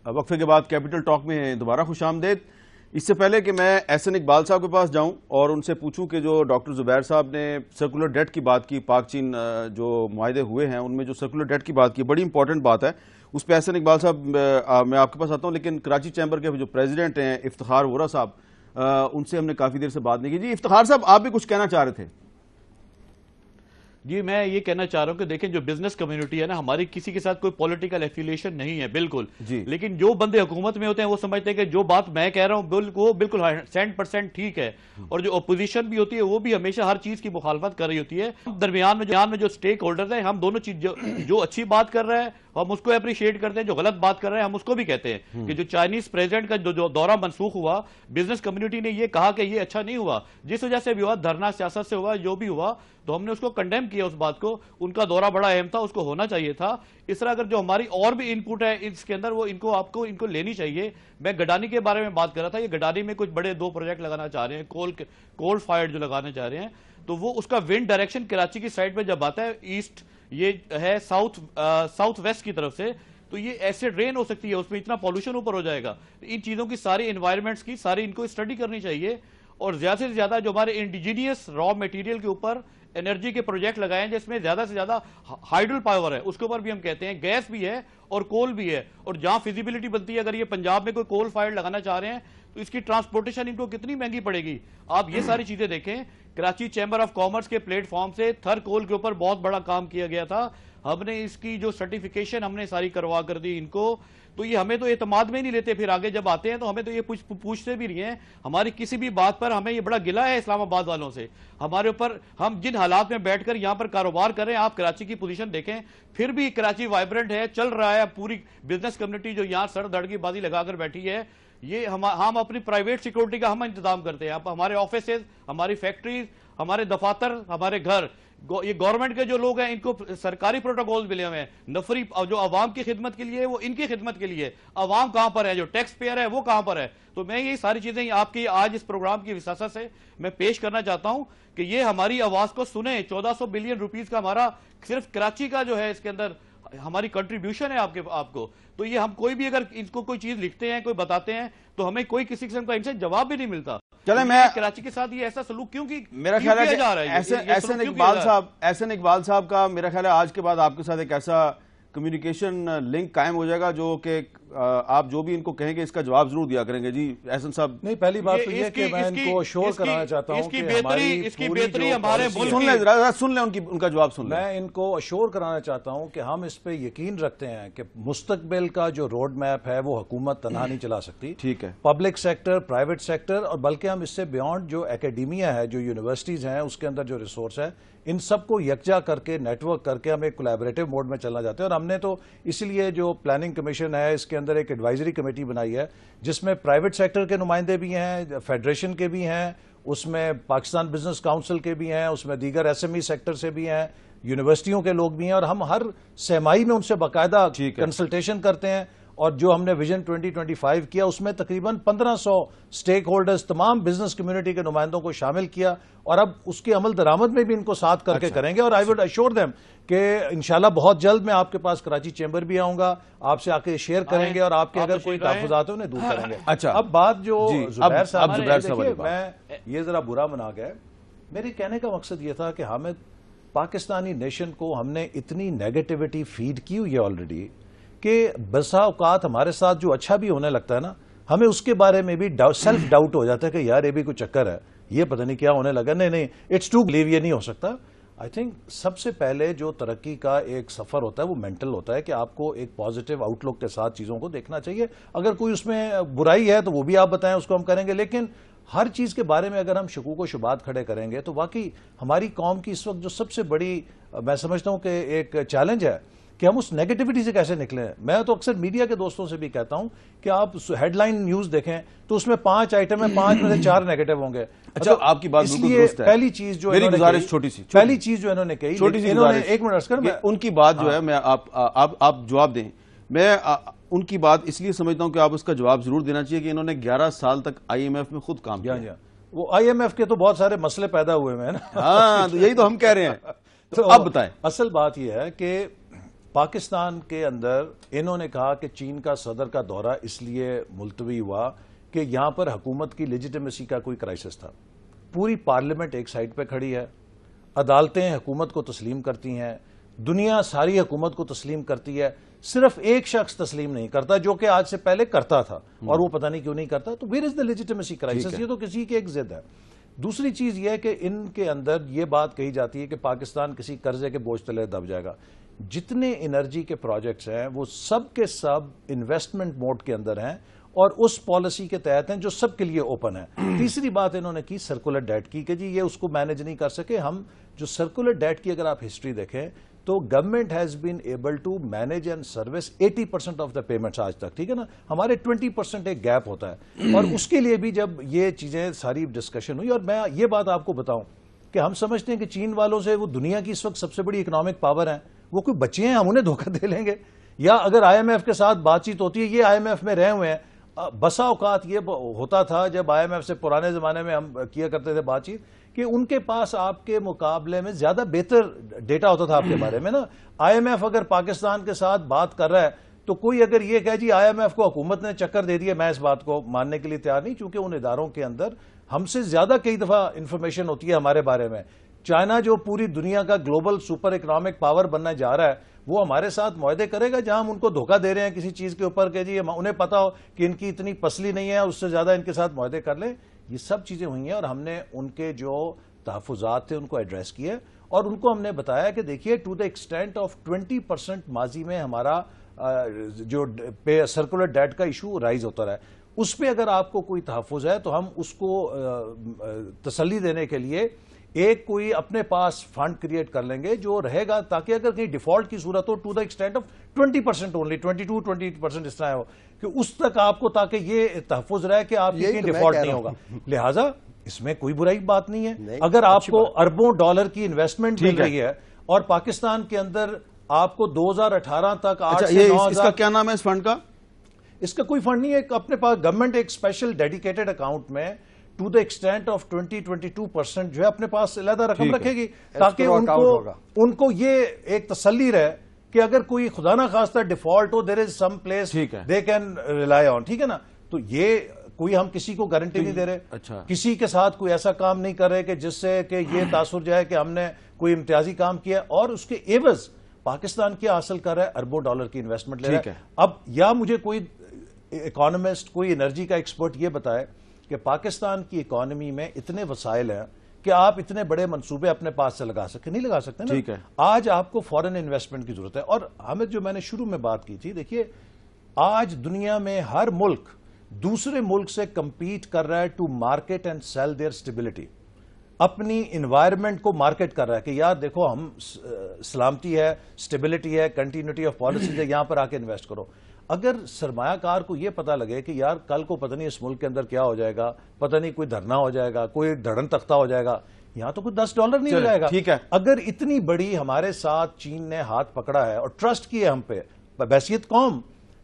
وقفے کے بعد کیپٹل ٹاک میں دوبارہ خوش آمدید۔ اس سے پہلے کہ میں احسن اقبال صاحب کے پاس جاؤں اور ان سے پوچھوں کہ جو ڈاکٹر زبیر صاحب نے سرکولر ڈیٹ کی بات کی، پاک چین جو معاہدے ہوئے ہیں ان میں جو سرکولر ڈیٹ کی بات کی، بڑی امپورٹنٹ بات ہے، اس پہ احسن اقبال صاحب میں آپ کے پاس آتا ہوں۔ لیکن کراچی چیمبر کے جو پریزیڈنٹ ہیں افتخار وورا صاحب، ان سے ہم نے کافی دیر سے بات نہیں کی۔ جی افتخار صاحب، آپ بھی کچھ کہنا چاہ رہے تھے؟ جی میں یہ کہنا چاہ رہا ہوں کہ دیکھیں جو بزنس کمیونٹی ہے نا، ہماری کسی کے ساتھ کوئی پولیٹیکل ایفیلیشن نہیں ہے بالکل، لیکن جو بندے حکومت میں ہوتے ہیں وہ سمجھتے ہیں کہ جو بات میں کہہ رہا ہوں وہ بالکل 100% ٹھیک ہے، اور جو اپوزیشن بھی ہوتی ہے وہ بھی ہمیشہ ہر چیز کی مخالفت کر رہی ہوتی ہے۔ درمیان میں جو سٹیک ہولڈرز ہیں، ہم دونوں چیز جو اچھی بات کر رہے ہیں ہم اس کو اپریشیٹ کرتے ہیں، جو غلط بات کر رہے ہیں ہم اس کو بھی کہتے ہیں کہ جو چائنیز پریزیڈنٹ کا جو دورہ منسوخ ہوا، بزنس کمیونٹی نے یہ کہا کہ یہ اچھا نہیں ہوا، جس وجہ سے بھی ہوا، دھرنا سیاست سے ہوا، جو بھی ہوا، تو ہم نے اس کو کنڈیم کیا اس بات کو۔ ان کا دورہ بڑا اہم تھا، اس کو ہونا چاہیے تھا۔ اس طرح اگر جو ہماری اور بھی انپوٹ ہے اس کے اندر، وہ آپ کو لینی چاہیے۔ میں گڈانی کے بارے میں بات کر رہا تھا، یہ گڈانی میں کچھ بڑے 2 پروجیکٹ لگانا چاہ رہے ہیں، کول فائرڈ جو لگانا چاہ رہے ہیں، تو وہ اس کا ونڈ ڈائریکشن کراچی کی سائڈ پہ جب آتا ہے، ایسٹ یہ ہے ساؤتھ ویسٹ کی طرف سے، تو یہ ایسڈ رین ہو سکتی ہے، اس میں اتنا پولوشن اوپر ہو جائے گا۔ ان چیزوں کی ساری انوائرمنٹس کی ساری ان کو اسٹڈی کرنی چاہیے، اور زیادہ سے زیادہ جو ہمارے انڈیجینئس را میٹیریل کے اوپر انرجی کے پروجیکٹ لگائے ہیں، جس میں زیادہ سے زیادہ ہائیڈل پاور ہے، اس کے اوپر بھی ہم کہتے ہیں گیس بھی ہے اور کول بھی ہے، اور جہاں فیزیبلٹی بنتی ہے، اگر یہ پنجاب میں کوئی کول فائر لگانا چاہ رہے ہیں تو اس کی ٹرانسپورٹیشن ان کو کتنی مہنگی پڑے گی۔ آپ یہ ساری چیزیں دیکھیں، کراچی چیمبر آف کامرس کے پلیٹ فارم سے تھر کول کے اوپر بہت بڑا کام کیا گیا تھا، ہم نے اس کی جو سرٹیفیکیشن ہم نے ساری کروا کر دی ان کو، تو یہ ہمیں تو اعتماد میں نہیں لیتے، پھر آگے جب آتے ہیں تو ہمیں تو یہ پوچھتے بھی نہیں ہیں، ہماری کسی بھی بات پر ہمیں یہ بڑا گلہ ہے اسلام آباد والوں سے، ہمارے اوپر ہم جن حالات میں بیٹھ کر یہاں پر کاروبار کریں، آپ کراچی کی پوزیشن دیکھیں، پھر بھی کراچی وائبرنٹ ہے، چل رہا ہے، پوری بزنس کمیونٹی جو یہاں سر دھڑ کی بازی لگا کر بیٹھی ہے، یہ ہم اپنی پرائیویٹ سیکورٹی کا ہم انتظام کرتے ہیں، ہمارے آفیسز، ہماری فیکٹریز، ہمارے دفاتر، ہمارے گھر، یہ گورنمنٹ کے جو لوگ ہیں ان کو سرکاری پروٹوکول ملے ہوئے ہیں، نفری جو عوام کی خدمت کے لیے وہ ان کی خدمت کے لیے، عوام کہاں پر ہے، جو ٹیکس پیئر ہے وہ کہاں پر ہے۔ تو میں یہ ساری چیزیں آپ کی آج اس پروگرام کی وساست سے میں پیش کرنا چاہتا ہوں کہ یہ ہماری آواز کو سنیں۔ 1400 بلین روپیز کا ہمارا صرف کراچی کا جو ہے اس کے اندر ہماری کنٹریبیوشن ہے آپ کو، تو یہ ہم کوئی بھی اگر ان کو کوئی چیز لکھتے ہیں، کوئی بتاتے ہیں، تو ہمیں کوئی کسی قسم کا ان سے جواب بھی نہیں ملتا۔ چلیں میں کراچی کے ساتھ یہ ایسا سلوک کیوں میرا خیال ہے کہ احسن اقبال صاحب کا میرا خیال ہے آج کے بعد آپ کے ساتھ ایک ایسا کمیونیکیشن لنک قائم ہو جائے گا جو کہ آپ جو بھی ان کو کہیں گے اس کا جواب ضرور دیا کریں گے۔ جی احسن صاحب، نہیں پہلی بات تو یہ کہ میں ان کو اشور کرانا چاہتا ہوں کہ اس کی بہتری ہمارے سن لیں ان کا جواب سن لیں۔ میں ان کو اشور کرانا چاہتا ہوں کہ ہم اس پہ یقین رکھتے ہیں کہ مستقبل کا جو روڈ میپ ہے وہ حکومت تنہا نہیں چلا سکتی، ٹھیک ہے، پبلک سیکٹر، پرائیویٹ سیکٹر، اور بلکہ ہم اس سے بیونڈ جو اکیڈیمیا ہے، جو یونیورسٹیز ہیں، اس کے اندر جو ریسورس ہے، ان سب کو یکجا کر کے نیٹ ورک کر کے ہم ایک کولیبریٹو موڈ میں چلنا چاہتے ہیں۔ اور ہم نے تو اس لیے جو پلاننگ کمیشن ہے اس کے اندر ایک ایڈوائزری کمیٹی بنائی ہے جس میں پرائیویٹ سیکٹر کے نمائندے بھی ہیں، فیڈریشن کے بھی ہیں، اس میں پاکستان بزنس کاؤنسل کے بھی ہیں، اس میں دیگر ایس ایم ای سیکٹر سے بھی ہیں، یونیورسٹیوں کے لوگ بھی ہیں، اور ہم ہر سہمائی میں ان سے باقاعدہ کنسلٹیشن کرتے ہیں۔ اور جو ہم نے ویژن 2025 کیا اس میں تقریباً 1500 سٹیک ہولڈرز، تمام بزنس کمیونٹی کے نمائندوں کو شامل کیا، اور اب اس کے عمل درآمد میں بھی ان کو ساتھ کر کے کریں گے۔ اور آئی وڈ ایشور دیم کہ انشاءاللہ بہت جلد میں آپ کے پاس کراچی چیمبر بھی آؤں گا، آپ سے آ کے شیئر کریں گے، اور آپ کے اگر کوئی تحفظات ہیں انہیں دور کریں گے۔ اچھا، اب بات جو زبیر صاحب دیکھیے، میں یہ ذرا برا منا گیا، میرے کہنے کا مقصد یہ تھا کہ حامد، پاکستانی نیشن کو ہم نے اتنی نیگیٹیوٹی فیڈ کی ہوئی ہے آلریڈی کہ بسا اوقات ہمارے ساتھ جو اچھا بھی ہونے لگتا ہے نا، ہمیں اس کے بارے میں بھی سیلف ڈاؤٹ ہو جاتا ہے کہ یار یہ بھی کوئی چکر ہے، یہ پتہ نہیں کیا ہونے لگا۔ نہیں، اٹس ٹو بلیو، یہ نہیں ہو سکتا۔ آئی تھنک سب سے پہلے جو ترقی کا ایک سفر ہوتا ہے وہ مینٹل ہوتا ہے کہ آپ کو ایک پازیٹیو آؤٹ لک کے ساتھ چیزوں کو دیکھنا چاہیے۔ اگر کوئی اس میں برائی ہے تو وہ بھی آپ بتائیں، اس کو ہم کریں گے، لیکن ہر چیز کے بارے میں اگر ہم شکوک و شبہات کھڑے کریں گے تو واقعی ہماری قوم کی اس وقت جو سب سے بڑی میں سمجھتا ہوں کہ ایک چیلنج ہے کہ ہم اس نیگیٹیوٹی سے کیسے نکلیں۔ میں تو اکثر میڈیا کے دوستوں سے بھی کہتا ہوں کہ آپ ہیڈ لائن نیوز دیکھیں تو اس میں 5 آئٹم ہیں، 5 میں سے 4 نیگیٹو ہوں گے۔ اچھا، آپ کی بات بالکل درست ہے۔ پہلی چیز جو میری گزارش چھوٹی سی، پہلی چیز جو انہوں نے کہی، ایک منٹ عرض کریں، ان کی بات جو ہے میں آپ جواب دیں، میں ان کی بات اس لیے سمجھتا ہوں کہ آپ اس کا جواب ضرور دینا چاہیے کہ انہوں نے 11 سال تک آئی ایم ایف میں خود کام کیا۔ وہ آئی ایم ایف کے تو بہت سارے مسئلے پیدا ہوئے ہیں نا۔ ہاں، تو یہی تو ہم کہہ رہے ہیں۔ تو اب بتائیں، اصل بات یہ ہے کہ پاکستان کے اندر انہوں نے کہا کہ چین کا صدر کا دورہ اس لیے ملتوی ہوا کہ یہاں پر حکومت کی لیجیٹیمیسی کا کوئی کرائسس تھا. پوری پارلیمنٹ ایک سائڈ پہ کھڑی ہے, عدالتیں حکومت کو تسلیم کرتی ہیں, دنیا ساری حکومت کو تسلیم کرتی ہے, صرف ایک شخص تسلیم نہیں کرتا جو کہ آج سے پہلے کرتا تھا اور وہ پتہ نہیں کیوں نہیں کرتا. تو where is the legitimacy crisis? یہ تو کسی کی ایک ضد ہے. دوسری چیز یہ ہے کہ ان کے اندر یہ بات کہی جاتی ہے کہ پاکستان کسی قرضے کے بوجھ تلے دب جائے گا. جتنے انرجی کے پروجیکٹس ہیں وہ سب کے سب انویسٹمنٹ موڈ کے اندر ہیں اور اس پالیسی کے تحت ہیں جو سب کے لیے اوپن ہے. تیسری بات انہوں نے کی سرکولر ڈیٹ کی کہ جی یہ اس کو مینج نہیں کر سکے. ہم جو سرکولر ڈیٹ کی اگر آپ ہسٹری دیکھیں تو government has been able to manage and service 80% of the payments آج تک, ٹھیک ہے نا. ہمارے 20% ایک گیپ ہوتا ہے اور اس کے لیے بھی جب یہ چیزیں ساری ڈسکشن ہوئی. اور میں یہ بات آپ کو بتاؤں کہ ہم سمجھتے ہیں کہ چین والوں سے وہ دنیا کی اس وقت سب سے بڑی اکنامک پاور ہیں, وہ کوئی بچے ہیں ہم انہیں دھوکہ دے لیں گے؟ یا اگر آئی ایم ایف کے ساتھ بات چیت ہوتی ہے, یہ آئی ایم ایف میں رہے ہوئے ہیں, بسا اوقات یہ ہوتا تھا جب آئی ایم ایف سے پرانے زمانے میں ہم کیا کرتے تھے بات چیت کہ ان کے پاس آپ کے مقابلے میں زیادہ بہتر ڈیٹا ہوتا تھا آپ کے بارے میں نا. آئی ایم ایف اگر پاکستان کے ساتھ بات کر رہا ہے تو کوئی اگر یہ کہے جی آئی ایم ایف کو حکومت نے چکر دے دیا, میں اس بات کو ماننے کے لیے تیار نہیں, چونکہ ان اداروں کے اندر ہم سے زیادہ کئی دفعہ انفارمیشن ہوتی ہے ہمارے بارے میں. چائنا جو پوری دنیا کا گلوبل سپر اکنامک پاور بننا جا رہا ہے وہ ہمارے ساتھ معاہدے کرے گا جہاں ہم ان کو دھوکہ دے رہے ہیں کسی چیز کے اوپر کہ جی انہیں پتا ہو کہ ان کی اتنی پسلی نہیں ہے, اس سے زیادہ ان کے ساتھ معاہدے کر لیں. یہ سب چیزیں ہوئی ہیں اور ہم نے ان کے جو تحفظات تھے ان کو ایڈریس کیے اور ان کو ہم نے بتایا کہ دیکھیے ٹو دا ایکسٹینٹ آف 20% ماضی میں ہمارا جو سرکولر ڈیٹ کا ایشو رائز ہوتا رہا ہے, اس پہ اگر آپ کو کوئی تحفظ ہے تو ہم اس کو تسلی دینے کے لیے ایک کوئی اپنے پاس فنڈ کریٹ کر لیں گے جو رہے گا تاکہ اگر کہیں ڈیفالٹ کی صورت ہو to the extent of 20% only 22-20% اس طرح ہو کہ اس تک آپ کو تاکہ یہ تحفظ رہے کہ آپ کی ڈیفالٹ نہیں ہوگا. لہٰذا اس میں کوئی برائی بات نہیں ہے. اگر آپ کو اربوں ڈالر کی انویسٹمنٹ مل رہی ہے اور پاکستان کے اندر آپ کو 2018 تک 8 سے 9 اس کا کیا نام ہے اس فنڈ کا؟ اس کا کوئی فنڈ نہیں ہے. اپنے پاس گورنمنٹ ایک اسپیشل ڈیڈیکیٹڈ اکاؤنٹ میں ٹو دا ایکسٹینٹ آف 20-22% جو ہے اپنے پاس علیحدہ رقم رکھے گی تاکہ ان کو یہ ایک تسلی رہے کہ اگر کوئی خدا نہ خواستہ ڈیفالٹ ہو there is some place they can rely on, ٹھیک ہے نا. تو یہ کوئی ہم کسی کو گارنٹی نہیں دے رہے, کسی کے ساتھ کوئی ایسا کام نہیں کر رہے کہ جس سے کہ یہ تاثر جائے کہ ہم نے کوئی امتیازی کام کیا اور اس کے عوض پاکستان کیا حاصل کر رہا ہے, اربوں ڈالر کی انویسٹمنٹ لے رہا ہے. اب یا مجھے کوئی اکانومسٹ کوئی انرجی کا ایکسپرٹ یہ بتائے کہ پاکستان کی اکانومی میں اتنے وسائل ہیں کہ آپ اتنے بڑے منصوبے اپنے پاس سے لگا سکتے نہیں لگا سکتے نا. آج آپ کو فورن انویسٹمنٹ کی ضرورت ہے. اور حامد جو میں نے شروع میں بات کی تھی, دیکھیے آج دنیا میں ہر ملک دوسرے ملک سے کمپیٹ کر رہا ہے to market and sell their stability, اپنی انوائرمنٹ کو مارکیٹ کر رہا ہے کہ یار دیکھو ہم سلامتی ہے, اسٹیبلٹی ہے, کنٹینیوٹی آف پالیسیز ہے, یہاں پر آ کے انویسٹ کرو. اگر سرمایہ کار کو یہ پتا لگے کہ یار کل کو پتہ نہیں اس ملک کے اندر کیا ہو جائے گا, پتہ نہیں کوئی دھرنا ہو جائے گا, کوئی دھڑن تختہ ہو جائے گا, یہاں تو کوئی $10 نہیں ہو جائے گا. ٹھیک ہے, اگر اتنی بڑی ہمارے ساتھ چین نے ہاتھ پکڑا ہے اور ٹرسٹ کیے ہم پہ بحیثیت قوم,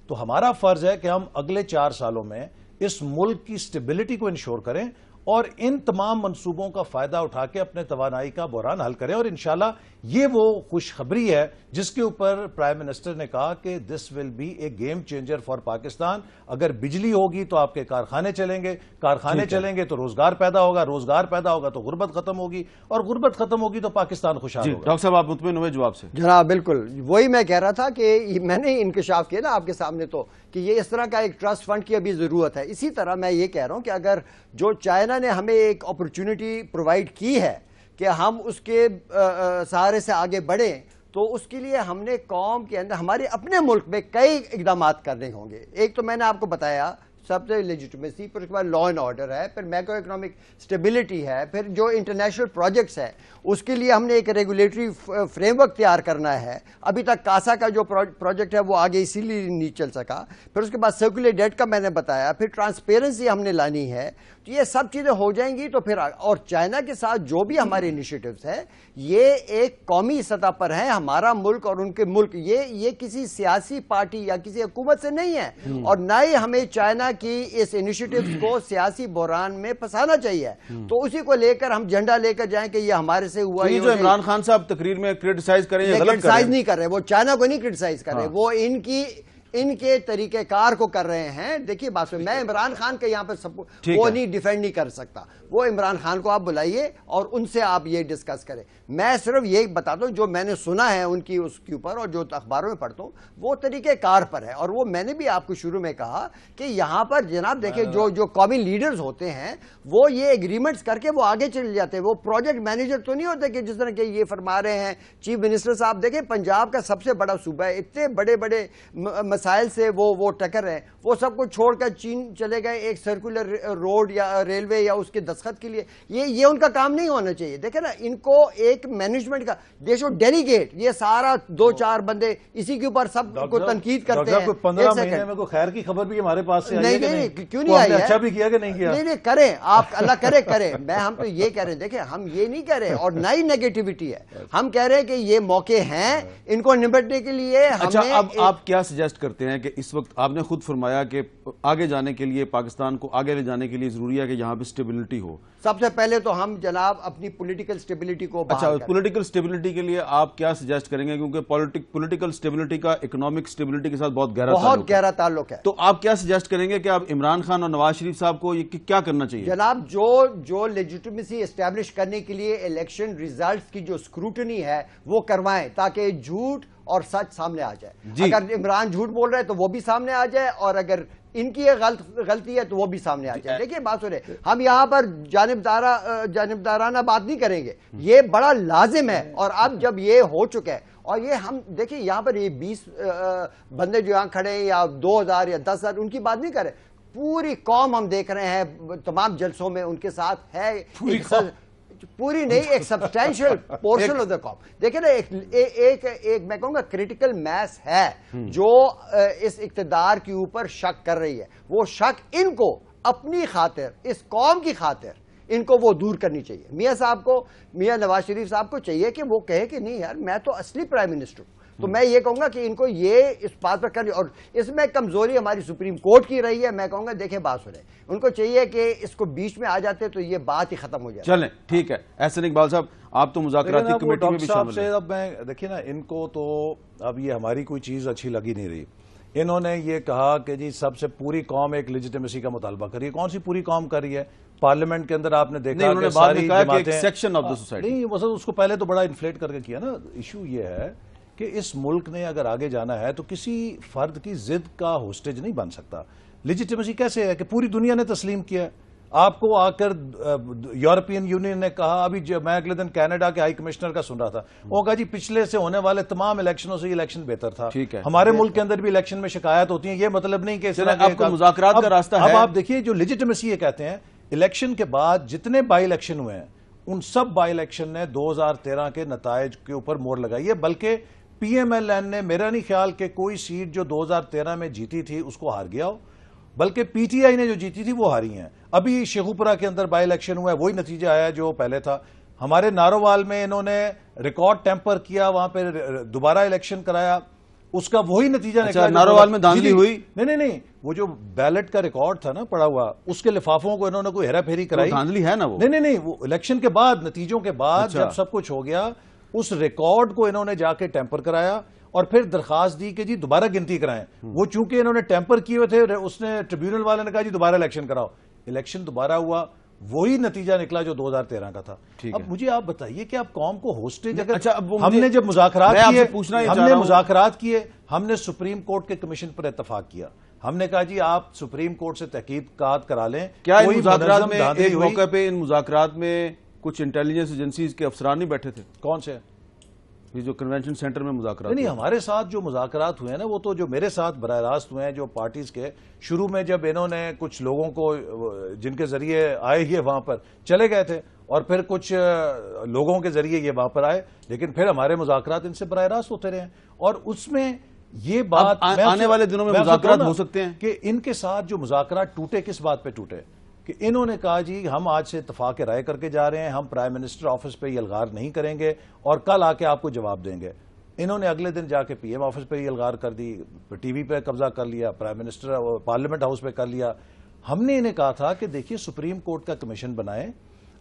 تو ہمارا فرض ہے کہ ہم اگلے 4 سالوں میں اس ملک کی اسٹیبلٹی کو انشور کریں اور ان تمام منصوبوں کا فائدہ اٹھا کے اپنے توانائی کا بحران حل کریں. اور انشاءاللہ یہ وہ خوشخبری ہے جس کے اوپر پرائم منسٹر نے کہا کہ this will be a game changer for Pakistan. اگر بجلی ہوگی تو آپ کے کارخانے چلیں گے, کارخانے چلیں گے تو روزگار پیدا ہوگا, روزگار پیدا ہوگا تو غربت ختم ہوگی, اور غربت ختم ہوگی تو پاکستان خوشحال ہوگا. ڈاکٹر صاحب آپ مطمئن ہوئے جواب سے؟ جناب بالکل وہی میں کہہ رہا تھا کہ میں نے انکشاف کیا نا آپ کے سامنے تو کہ یہ اس طرح کا ایک ٹرسٹ فنڈ کی ابھی ضرورت ہے. اسی طرح میں یہ کہہ رہا ہوں کہ اگر جو چائنا نے ہمیں ایک اپرچونٹی پرووائڈ کی ہے کہ ہم اس کے سہارے سے آگے بڑھیں, تو اس کے لیے ہم نے قوم کے اندر ہمارے اپنے ملک میں کئی اقدامات کرنے ہوں گے. ایک تو میں نے آپ کو بتایا سب سے لیجیٹمیسی, پھر اس کے بعد لا اینڈ آرڈر ہے, پھر میکرو اکنامک اسٹیبلٹی ہے, پھر جو انٹرنیشنل پروجیکٹس ہیں اس کے لیے ہم نے ایک ریگولیٹری فریم ورک تیار کرنا ہے. ابھی تک کاسا کا جو پروجیکٹ ہے وہ آگے اسی لیے نہیں چل سکا. پھر اس کے بعد سرکولر ڈیٹ کا میں نے بتایا, پھر ٹرانسپیرنسی ہم نے لانی ہے. یہ سب چیزیں ہو جائیں گی تو پھر اور چائنا کے ساتھ جو بھی ہمارے انیشیٹوز ہیں یہ ایک قومی سطح پر ہیں. ہمارا ملک اور ان کے ملک یہ کسی سیاسی پارٹی یا کسی حکومت سے نہیں ہے, اور نہ ہی ہمیں چائنا کی اس انیشیٹوز کو سیاسی بحران میں پھنسانا چاہیے. تو اسی کو لے کر ہم جھنڈا لے کر جائیں کہ یہ ہمارے سے ہوا. جو عمران خان صاحب تقریر میں کرٹیسائز کریں یا غلط کرٹیسائز نہیں کر رہے, وہ چائنا کو نہیں کرٹیسائز کر رہے, وہ ان کے طریقہ کار کو کر رہے ہیں. دیکھیے بات میں عمران خان کے یہاں پر وہ نہیں ڈیفینڈ نہیں کر سکتا. وہ عمران خان کو آپ بلائیے اور ان سے آپ یہ ڈسکس کریں. میں صرف یہ بتاتا ہوں جو میں نے سنا ہے ان کی اس کے اوپر اور جو اخباروں میں پڑھتا ہوں وہ طریقہ کار پر ہے. اور وہ میں نے بھی آپ کو شروع میں کہا کہ یہاں پر جناب دیکھیں جو قومی لیڈرز ہوتے ہیں وہ یہ ایگریمنٹس کر کے وہ آگے چل جاتے ہیں. وہ پروجیکٹ مینیجر تو نہیں ہوتے کہ جس طرح کہ یہ فرما رہے ہیں چیف منسٹر صاحب. دیکھیں پنجاب کا سب سے بڑا صوبہ ہے, اتنے بڑے بڑے مسائل سے وہ ٹکر ہیں, وہ سب کو چھوڑ کر چین چلے گئے ایک سرکولر روڈ یا ریلوے یا اس کے دستخط کے لیے. یہ ان کا کام نہیں ہونا چاہیے. دیکھیں نا ان کو ایک مینجمنٹ کا دے شوڈ ڈیلیگیٹ. یہ سارا 2-4 بندے اسی کے اوپر سب کو تنقید کرتے ہیں. 15 مہینے میں کوئی خیر کی خبر بھی ہمارے پاس سے آئی ہے نہیں, کیوں نہیں آئی ہے؟ اچھا بھی کیا کہ نہیں کیا؟ نہیں کریں آپ, اللہ کرے. ہم تو یہ کہہ رہے ہیں, دیکھیں ہم یہ نہیں کہہ رہے اور نہ ہی نیگیٹیوٹی ہے. ہم کہہ رہے ہیں کہ یہ موقع ہیں ان کو نمٹنے کے لیے. اچھا اب آپ کیا سجیسٹ کرتے ہیں کہ اس وقت آپ نے خود فرمایا کہ آگے جانے کے لیے پاکستان کو آگے لے جانے کے لیے ضروری ہے کہ یہاں پہ اسٹیبلٹی ہو. سب سے پہلے تو ہم جناب اپنی پولیٹیکل اسٹیبلٹی کو اچھا پولیٹیکل اسٹیبلٹی کے لیے آپ کیا سجیسٹ کریں گے, کیونکہ پولیٹیکل اسٹیبلٹی کا اکنامک اسٹیبلٹی کے ساتھ بہت گہرا تعلق ہے. تو آپ کیا سجیسٹ کریں گے کہ آپ عمران خان اور نواز شریف صاحب کو کیا کرنا چاہیے؟ جناب جو لیجیٹمیسی اسٹیبلش کرنے کے لیے الیکشن ریزلٹس کی جو اسکروٹنی ہے وہ کروائیں تاکہ جھوٹ اور سچ سامنے آ جائے. اگر عمران جھوٹ بول رہے تو وہ بھی سامنے آ جائے, اور اگر ان کی غلطی ہے تو وہ بھی سامنے آ جائے. دیکھیے بات سنیں, ہم یہاں پر جانبدارانہ بات نہیں کریں گے, یہ بڑا لازم ہے. اور اب جب یہ ہو چکا ہے اور یہ ہم دیکھیں یہاں پر یہ 20 بندے جو یہاں کھڑے ہیں یا 2000 یا 10,000 ان کی بات نہیں کر رہے, پوری قوم ہم دیکھ رہے ہیں تمام جلسوں میں ان کے ساتھ ہے. پوری نہیں, ایک سبسٹینشل پورشن آف دا قوم. دیکھیں نا ایک میں کہوں گا کریٹیکل میس ہے جو اس اقتدار کے اوپر شک کر رہی ہے. وہ شک ان کو اپنی خاطر, اس قوم کی خاطر ان کو وہ دور کرنی چاہیے. میاں صاحب کو, میاں نواز شریف صاحب کو چاہیے کہ وہ کہے کہ نہیں یار میں تو اصلی پرائم منسٹر ہوں. تو میں یہ کہوں گا کہ ان کو یہ اس بات پر کرنی, اور اس میں کمزوری ہماری سپریم کورٹ کی رہی ہے. میں کہوں گا دیکھیں بات سنیں, ان کو چاہیے کہ اس کو بیچ میں آ جاتے تو یہ بات ہی ختم ہو جائے. چلیں ٹھیک ہے. احسن اقبال صاحب آپ تو مذاکراتی کمیٹی میں بھی شامل ہیں. اب میں دیکھیں نا ان کو تو اب یہ ہماری کوئی چیز اچھی لگی نہیں رہی. انہوں نے یہ کہا کہ جی سب سے پوری قوم ایک لیجیٹمیسی کا مطالبہ کر رہی ہے. کون سی پوری قوم کر رہی ہے؟ پارلیمنٹ کے اندر آپ نے دیکھا کہ ساری جماعتیں نہیں, اس کو پہلے تو بڑا انفلیٹ کر کے کیا نا. ایشو یہ ہے کہ اس ملک نے اگر آگے جانا ہے تو کسی فرد کی ضد کا ہوسٹیج نہیں بن سکتا. لیجیٹمیسی کیسے ہے کہ پوری دنیا نے تسلیم کیا. آپ کو آ کر یورپین یونین نے کہا, ابھی میں اگلے دن کینیڈا کے ہائی کمشنر کا سن رہا تھا, وہ کہا جی پچھلے سے ہونے والے تمام الیکشنوں سے یہ الیکشن بہتر تھا. ہمارے ملک کے اندر بھی الیکشن میں شکایت ہوتی ہیں, یہ مطلب نہیں کہ مذاکرات کا راستہ ہے. اب آپ دیکھیے جو لیجیٹمیسی یہ کہتے ہیں, الیکشن کے بعد جتنے بائی الیکشن ہوئے ہیں ان سب بائی الیکشن نے 2013 کے نتائج کے اوپر مور لگائی ہے. بلکہ پی ایم ایل این نے, میرا نہیں خیال کہ کوئی سیٹ جو 2013 میں جیتی تھی اس کو ہار گیا ہو, بلکہ پی ٹی آئی نے جو جیتی تھی وہ ہاری ہیں. ابھی شیخوپورہ کے اندر بائی الیکشن ہوا ہے, وہی نتیجہ آیا جو پہلے تھا. ہمارے نارووال میں انہوں نے ریکارڈ ٹیمپر کیا, وہاں پہ دوبارہ الیکشن کرایا, اس کا وہی نتیجہ نکلا. نارووال میں دھاندلی ہوئی؟ نہیں, وہ جو بیلٹ کا ریکارڈ تھا نا پڑا ہوا, اس کے لفافوں کو انہوں نے کوئی ہیرا پھیری کرائی. دھاندلی ہے نا وہ؟ نہیں, وہ الیکشن کے بعد, نتیجوں کے بعد جب سب کچھ ہو گیا, اس ریکارڈ کو انہوں نے جا کے ٹیمپر کرایا اور پھر درخواست دی کہ جی دوبارہ گنتی کرائیں. وہ چونکہ انہوں نے ٹیمپر کیے ہوئے تھے, اس نے ٹریبیونل والے نے کہا جی دوبارہ الیکشن کراؤ. الیکشن دوبارہ ہوا, وہی نتیجہ نکلا جو 2013 کا تھا. اب مجھے آپ بتائیے کہ آپ قوم کو ہوسٹیج, ہم نے جب مذاکرات کیے, ہم نے سپریم کورٹ کے کمیشن پر اتفاق کیا. ہم نے کہا جی آپ سپریم کورٹ سے تحقیقات کرا لیں. کیا ان مذاکرات میں ایک موقع پہ ان مذاکرات میں کچھ انٹیلیجنس ایجنسیز کے افسران نہیں بیٹھے تھے؟ کون سے؟ یہ جو کنونشن سینٹر میں مذاکرات نہیں, ہمارے ساتھ جو مذاکرات ہوئے ہیں نا, وہ تو جو میرے ساتھ براہ راست ہوئے ہیں جو پارٹیز کے, شروع میں جب انہوں نے کچھ لوگوں کو جن کے ذریعے آئے یہ وہاں پر چلے گئے تھے, اور پھر کچھ لوگوں کے ذریعے یہ وہاں پر آئے, لیکن پھر ہمارے مذاکرات ان سے براہ راست ہوتے رہے ہیں. اور اس میں یہ بات آنے والے دنوں میں مذاکرات ہو سکتے ہیں کہ ان کے ساتھ جو مذاکرات ٹوٹے, کس بات پہ ٹوٹے؟ کہ انہوں نے کہا جی ہم آج سے اتفاق رائے کر کے جا رہے ہیں, ہم پرائم منسٹر آفس پہ الغار نہیں کریں گے اور کل آ کے آپ کو جواب دیں گے. انہوں نے اگلے دن جا کے پی ایم آفس پہ الغار کر دی, ٹی وی پہ قبضہ کر لیا, پرائم منسٹر پارلیمنٹ ہاؤس پہ کر لیا. ہم نے انہیں کہا تھا کہ دیکھیے سپریم کورٹ کا کمیشن بنائیں,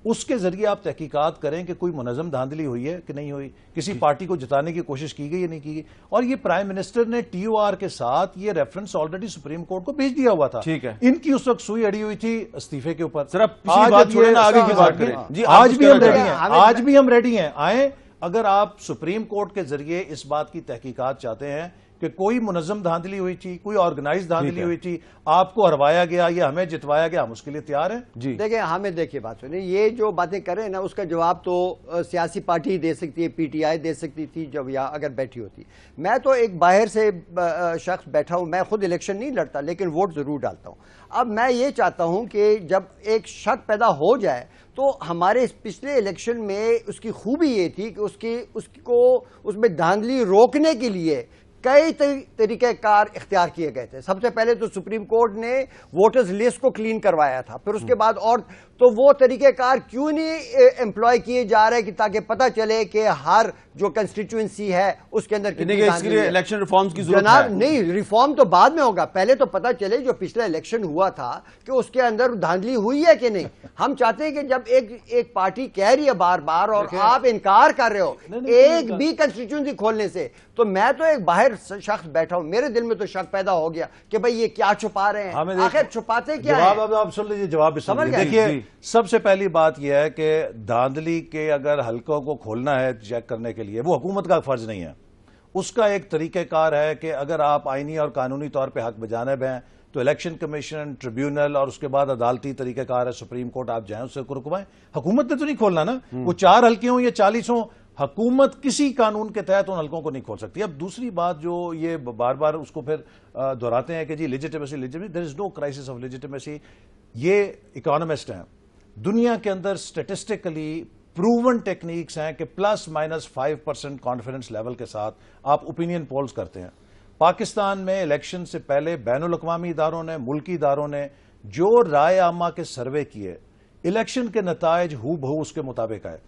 اس کے ذریعے آپ تحقیقات کریں کہ کوئی منظم دھاندلی ہوئی ہے کہ نہیں ہوئی, کسی پارٹی کو جتانے کی کوشش کی گئی یا نہیں کی گئی. اور یہ پرائم منسٹر نے ٹی او آر کے ساتھ یہ ریفرنس آلریڈی سپریم کورٹ کو بھیج دیا ہوا تھا. ان کی اس وقت سوئی اڑی ہوئی تھی استعفے کے اوپر. آج بھی ہم ریڈی ہیں, آج بھی ہم ریڈی ہیں, آئیں. اگر آپ سپریم کورٹ کے ذریعے اس بات کی تحقیقات چاہتے ہیں کہ کوئی منظم دھاندلی ہوئی تھی, کوئی آرگنائز دھاندلی ہوئی تھی, آپ کو ہروایا گیا یا ہمیں جتوایا گیا, ہم اس کے لیے تیار ہیں. جی دیکھیں ہمیں دیکھیے بات سنیں, یہ جو باتیں کریں نا اس کا جواب تو سیاسی پارٹی دے سکتی ہے, پی ٹی آئی دے سکتی تھی جب یہاں اگر بیٹھی ہوتی. میں تو ایک باہر سے شخص بیٹھا ہوں, میں خود الیکشن نہیں لڑتا لیکن ووٹ ضرور ڈالتا ہوں. اب میں یہ چاہتا ہوں کہ جب ایک شک پیدا ہو جائے تو ہمارے پچھلے الیکشن میں اس کی خوبی یہ تھی کہ اس میں دھاندلی روکنے کے لیے کئی طریقہ کار اختیار کیے گئے تھے. سب سے پہلے تو سپریم کورٹ نے ووٹرز لسٹ کو کلین کروایا تھا, پھر اس کے بعد اور تو وہ طریقہ کار کیوں نہیں امپلائی کیے جا رہے کہ تاکہ پتہ چلے کہ ہر جو کنسٹیٹوئنسی ہے اس کے اندر الیکشن ریفارمز کی ضرورت ہے. جناب نہیں, ریفارم تو بعد میں ہوگا, پہلے تو پتہ چلے جو پچھلا الیکشن ہوا تھا کہ اس کے اندر دھاندلی ہوئی ہے کہ نہیں. ہم چاہتے ہیں کہ جب ایک پارٹی کہہ رہی ہے بار بار اور آپ انکار کر رہے ہو ایک بھی کنسٹیٹوئنسی کھولنے سے, تو میں تو ایک باہر شخص بیٹھا ہوں, میرے دل میں تو شک پیدا ہو گیا کہ بھئی یہ کیا چھپا رہے ہیں, آخر چھپاتے کیا ہیں. جواب آپ سن لیجیے, جواب بھی سن لیجیے. دیکھیے سب سے پہلی بات یہ ہے کہ دھاندلی کے اگر حلقوں کو کھولنا ہے چیک کرنے کے لیے, وہ حکومت کا فرض نہیں ہے. اس کا ایک طریقہ کار ہے کہ اگر آپ آئینی اور قانونی طور پہ حق بجانب ہیں تو الیکشن کمیشن, ٹریبیونل اور اس کے بعد عدالتی طریقہ کار ہے سپریم کورٹ, آپ جائیں اس سے رکوائیں. حکومت نے تو نہیں کھولنا نا, وہ 4 حلقے ہوں یا 40 ہوں, حکومت کسی قانون کے تحت ان حلقوں کو نہیں کھول سکتی. اب دوسری بات جو یہ بار بار اس کو پھر دہراتے ہیں کہ جی legitimacy, there is no crisis of legitimacy. یہ اکانومسٹ ہیں, دنیا کے اندر اسٹیٹسٹیکلی پروون ٹیکنیکس ہیں کہ +- 5% کانفیڈنس لیول کے ساتھ آپ اوپینین پولز کرتے ہیں. پاکستان میں الیکشن سے پہلے بین الاقوامی اداروں نے, ملکی اداروں نے جو رائے عامہ کے سروے کیے, الیکشن کے نتائج ہو بہو اس کے مطابق آئے.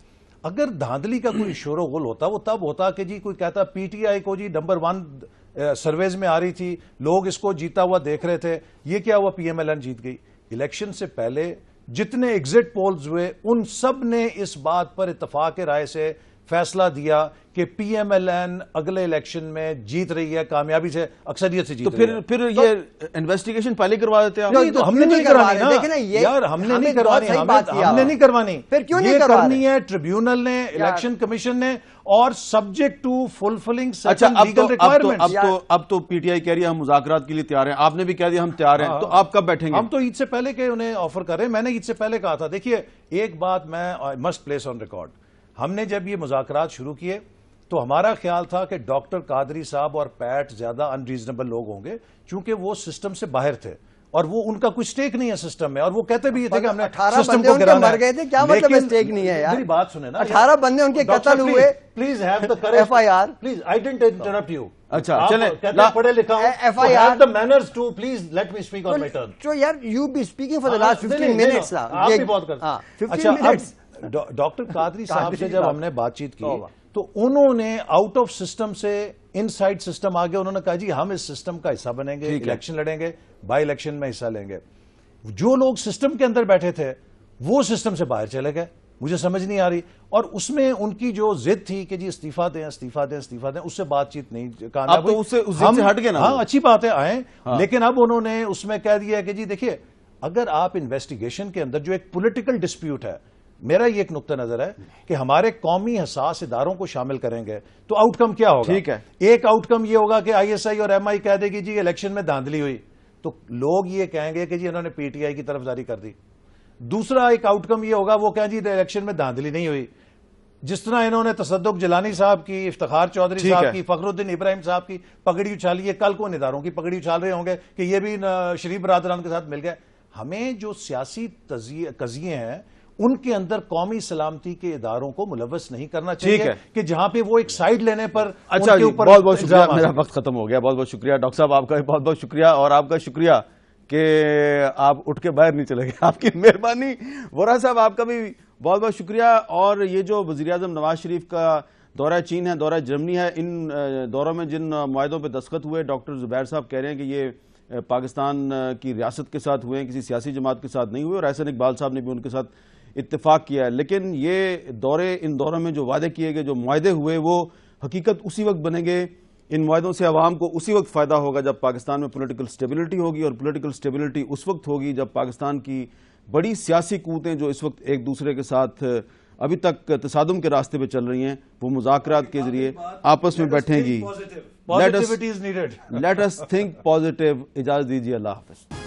اگر دھاندلی کا کوئی شور و غل ہوتا وہ تب ہوتا کہ جی کوئی کہتا پی ٹی آئی کو جی نمبر 1 سرویز میں آ رہی تھی, لوگ اس کو جیتا ہوا دیکھ رہے تھے, یہ کیا ہوا پی ایم ایل این جیت گئی. الیکشن سے پہلے جتنے ایگزٹ پولز ہوئے ان سب نے اس بات پر اتفاق رائے سے فیصلہ دیا کہ پی ایم ایل این اگلے الیکشن میں جیت رہی ہے, کامیابی سے, اکثریت سے جیت رہی ہے. تو پھر یہ انویسٹیگیشن پہلے کروا دیتے ہیں. نہیں تو ہم نے نہیں کروانی نا یار, ہم نے نہیں کروانی, ہم نے نہیں کروانی. یہ کرنی ہے ٹریبیونل نے, الیکشن کمیشن نے, اور subject to fulfilling certain legal requirements. اب تو پی ٹی آئی کہہ رہی ہے ہم مذاکرات کے لیے تیار ہیں, آپ نے بھی کہہ دیا ہم تیار ہیں, تو آپ کب بیٹھیں گے؟ ہم تو عید سے پہلے کہ انہیں آفر کر رہے ہیں. میں نے عید سے پہلے کہا تھا. دیکھیے ایک بات میں مسٹ پلیس آن ریکارڈ, ہم نے جب یہ مذاکرات شروع کیے تو ہمارا خیال تھا کہ ڈاکٹر قادری صاحب اور پیٹ زیادہ انریزنیبل لوگ ہوں گے چونکہ وہ سسٹم سے باہر تھے اور وہ ان کا کوئی سٹیک نہیں ہے سسٹم میں, اور وہ کہتے بھی یہ تھے کہ ہم نے سسٹم کو گرانا ہے. مر گئے تھے, کیا مطلب سٹیک نہیں ہے یار؟ میری بات سنیں نا, 18 بندے ان کے قتل ہوئے. Please have the courage, F I R, please I don't interrupt you. اچھا چلیں, پڑھے لکھا ہوں, F I R, the manners to please let me speak on my turn. So yaar you be speaking for the last 15 minutes. آپ بھی بات کرتے. 15 minutes. Doctor Qadri صاحب سے جب ہم نے بات چیت کی تو انہوں نے آؤٹ آف سسٹم سے ان سائڈ سسٹم آگے انہوں نے کہا جی ہم اس سسٹم کا حصہ بنیں گے, الیکشن لڑیں گے, بائی الیکشن میں حصہ لیں گے. جو لوگ سسٹم کے اندر بیٹھے تھے وہ سسٹم سے باہر چلے گئے. مجھے سمجھ نہیں آ رہی, اور اس میں ان کی جو ضد تھی کہ جی استعفیٰ دیں استعفیٰ دیں استعفیٰ دیں, اس سے بات چیت نہیں کامیاب ہوئی. اس سے ہٹ گئے نا. ہاں اچھی بات ہے آئیں, لیکن اب انہوں نے اس میں کہہ دیا کہ جی دیکھیے اگر آپ انویسٹیگیشن کے اندر جو ایک پولیٹیکل ڈسپیوٹ ہے, میرا یہ ایک نقطہ نظر ہے کہ ہمارے قومی حساس اداروں کو شامل کریں گے تو آؤٹ کم کیا ہوگا؟ ٹھیک ہے, ایک آؤٹ کم یہ ہوگا کہ آئی ایس آئی اور ایم آئی کہہ دے گی جی الیکشن میں دھاندلی ہوئی, تو لوگ یہ کہیں گے کہ جی انہوں نے پی ٹی آئی کی طرفداری کر دی. دوسرا ایک آؤٹ کم یہ ہوگا وہ کہیں جی الیکشن میں دھاندلی نہیں ہوئی, جس طرح انہوں نے تصدق جیلانی صاحب کی, افتخار چودھری صاحب کی, فخر الدین ابراہیم صاحب کی پگڑی اچھالی ہے, کل کو ان اداروں کی پگڑی اچھال رہے ہوں گے کہ یہ بھی شریف برادران کے ساتھ مل گئے. ہمیں جو سیاسی قضیے ہیں ان کے اندر قومی سلامتی کے اداروں کو ملوث نہیں کرنا چاہیے کہ جہاں پہ وہ ایک سائیڈ لینے پر. اچھا بہت بہت شکریہ, میرا وقت ختم ہو گیا. بہت بہت شکریہ ڈاکٹر صاحب, آپ کا بہت بہت شکریہ, اور آپ کا شکریہ کہ آپ اٹھ کے باہر نہیں چلے گئے. آپ کی مہربانی. وورا صاحب آپ کا بھی بہت بہت شکریہ. اور یہ جو وزیر اعظم نواز شریف کا دورہ چین ہے, دورہ جرمنی ہے, ان دوروں میں جن معاہدوں پہ دستخط ہوئے, ڈاکٹر زبیر صاحب کہہ رہے ہیں کہ یہ پاکستان کی ریاست کے ساتھ ہوئے ہیں, کسی سیاسی جماعت کے ساتھ نہیں ہوئے, اور احسن اقبال صاحب نے بھی ان کے ساتھ اتفاق کیا ہے. لیکن یہ ان دوروں میں جو وعدے کیے گئے, جو معاہدے ہوئے, وہ حقیقت اسی وقت بنیں گے. ان معاہدوں سے عوام کو اسی وقت فائدہ ہوگا جب پاکستان میں پولیٹیکل سٹیبلٹی ہوگی, اور پولیٹیکل سٹیبلٹی اس وقت ہوگی جب پاکستان کی بڑی سیاسی قوتیں جو اس وقت ایک دوسرے کے ساتھ ابھی تک تصادم کے راستے پہ چل رہی ہیں, وہ مذاکرات کے ذریعے آپس میں بیٹھیں گی. Let us think positive. اجازت دیجیے, اللہ حافظ.